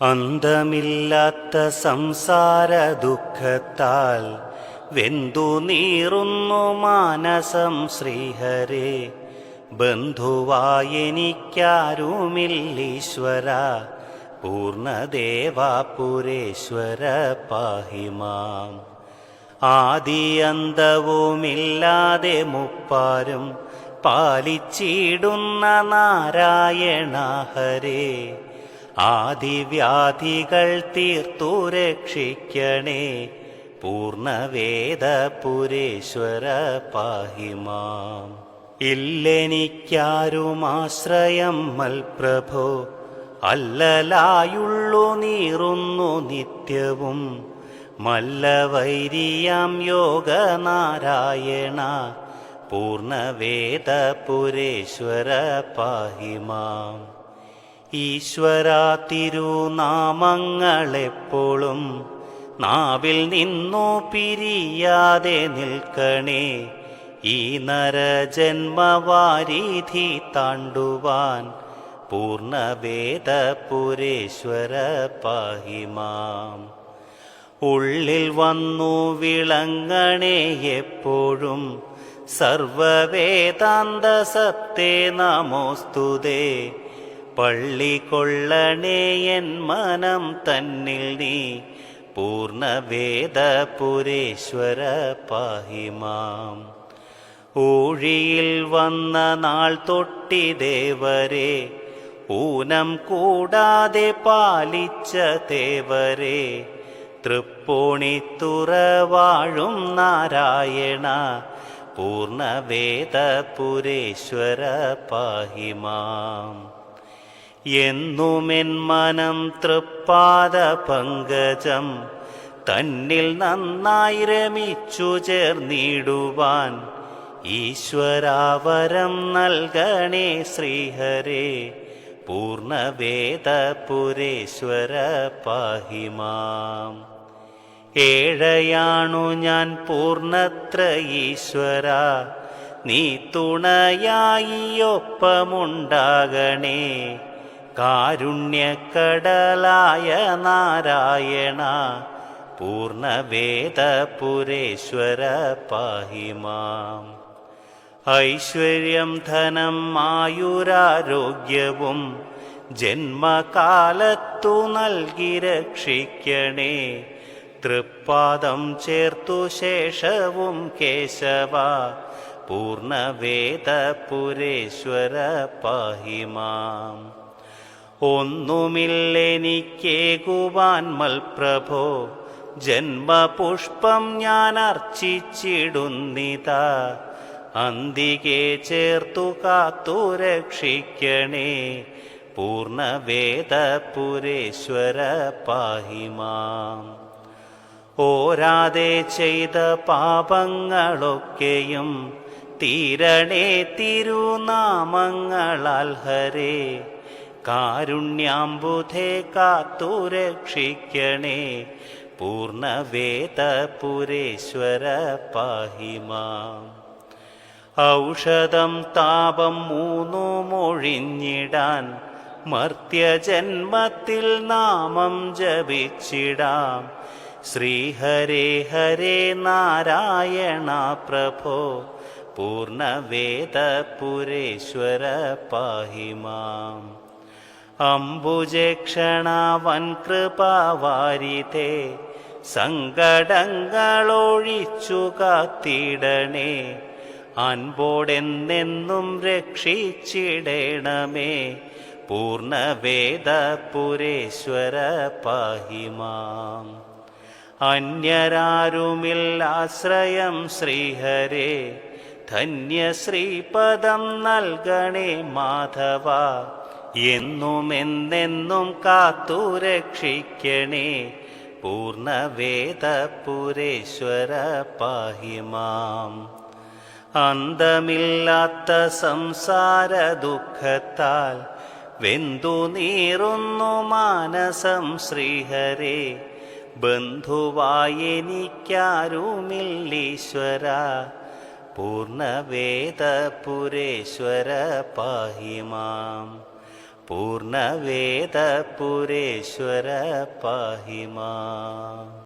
അന്തമില്ലാത്ത സംസാര ദുഃഖത്താൽ വെന്തു നീറുന്നു മാനസം ശ്രീഹരേ. ബന്ധുവായെനിക്കാരുമില്ലീശ്വര, പൂർണ്ണദേവാപുരേശ്വര പാഹി മാം. ആദിയന്തവുമില്ലാതെ മുപ്പാരും പാലിച്ചിടുന്ന നാരായണ ഹരേ. ആദിവ്യാധികൾ തീർത്തു രക്ഷിക്കണേ, പൂർണ്ണവേദപുരേശ്വര പാഹി മാം. ഇല്ലെനിക്കാരുമാശ്രയം മൽപ്രഭോ, അല്ലലായുള്ളു നീറുന്നു നിത്യവും. മല്ലവൈരിയാം യോഗനാരായണ, പൂർണ്ണവേദപുരേശ്വര പാഹി മാം. ഈശ്വരാ തിരുനാമങ്ങളെപ്പോഴും നാവിൽ നിന്നു പിരിയാതെ നിൽക്കണേ. ഈ നരജന്മവാരിധി താണ്ടുവാൻ, പൂർണ്ണവേദപുരേശ്വര പാഹി മാം. ഉള്ളിൽ വന്നു വിളങ്ങണേ എപ്പോഴും, സർവവേദാന്ത സത്തേ നമോസ്തുതേ. പള്ളികൊള്ളണേ എൻ മനം തന്നിൽ നീ, പൂർണ്ണവേദപുരേശ്വര പാഹി മാം. ഊഴിയിൽ വന്ന നാൾ തൊട്ടിദേവരെ, ഊനം കൂടാതെ പാലിച്ച തേവരെ. തൃപ്പൂണിത്തുറ വാഴും നാരായണ, പൂർണ്ണവേദപുരേശ്വര പാഹി മാം. എന്നുമെൻ മനം തൃപ്പാദ പങ്കജം തന്നിൽ നന്നായി രമിച്ചു ചേർന്നിടുവാൻ, ഈശ്വരാവരം നൽകണേ ശ്രീഹരേ. പൂർണ്ണവേദപുരേശ്വര പാഹി മാം. ഏഴയാണു ഞാൻ പൂർണ്ണത്ര ഈശ്വര, നീ തുണയായി ഒപ്പമുണ്ടാകണേ. കാരുണ്യക്കടലായ നാരായണ, പൂർണ്ണവേദപുരേശ്വര പാഹി മാം. ഐശ്വര്യം ധനം ആയുരാരോഗ്യവും ജന്മകാലത്തു നൽകി രക്ഷിക്കണേ. തൃപ്പാദം ചേർത്തു ശേഷവും കേശവ, പൂർണ്ണവേദപുരേശ്വര പാഹി മാം. ഒന്നുമില്ലെനിക്കേകുവാൻ മൽപ്രഭോ, ജന്മപുഷ്പം ഞാൻ അർച്ചിച്ചിടുന്നിതാ. അന്തികെ ചേർത്തു കാത്തു രക്ഷിക്കണേ, പൂർണ്ണവേദപുരേശ്വര പാഹി മാം. ഓരാതെ ചെയ്ത പാപങ്ങളൊക്കെയും തീരണേ തിരുനാമങ്ങളാൽ ഹരേ. കാരുണ്യാംബുധേ കാത്തു രക്ഷിക്കണേ, പൂർണ്ണവേദപുരേശ്വര പാഹി മാം. ഔഷധം താപം മൂന്നുമൊഴിഞ്ഞിടാൻ, മർത്യജന്മത്തിൽ നാമം ജപിച്ചിടാം. ശ്രീഹരേ ഹരേ നാരായണ പ്രഭോ, പൂർണ്ണവേദപുരേശ്വര പാഹി മാം. അംബുജക്ഷണാവൻ കൃപാവാരിതേ, സങ്കടങ്ങളൊഴിച്ചു കാത്തിടണേ. അൻപോടെന്നെന്നും രക്ഷിച്ചിടണമേ, പൂർണ്ണവേദപുരേശ്വര പാഹി മാം. അന്യരാരുമില്ലാശ്രയം ശ്രീഹരേ, ധന്യശ്രീപദം നൽകണേ മാധവ. എന്നുമെന്നെന്നും കാത്തു രക്ഷിക്കണേ, പൂർണ്ണവേദപുരേശ്വര പാഹി മാം. അന്തമില്ലാത്ത സംസാര ദുഃഖത്താൽ വെന്തു നീറുന്നു മാനസം ശ്രീഹരേ. ബന്ധുവായെനിക്കാരുമില്ലീശ്വര, പൂർണ്ണവേദപുരേശ്വര പാഹി മാം. പൂർണ്ണവേദപുരേശ്വര പാഹി മാം.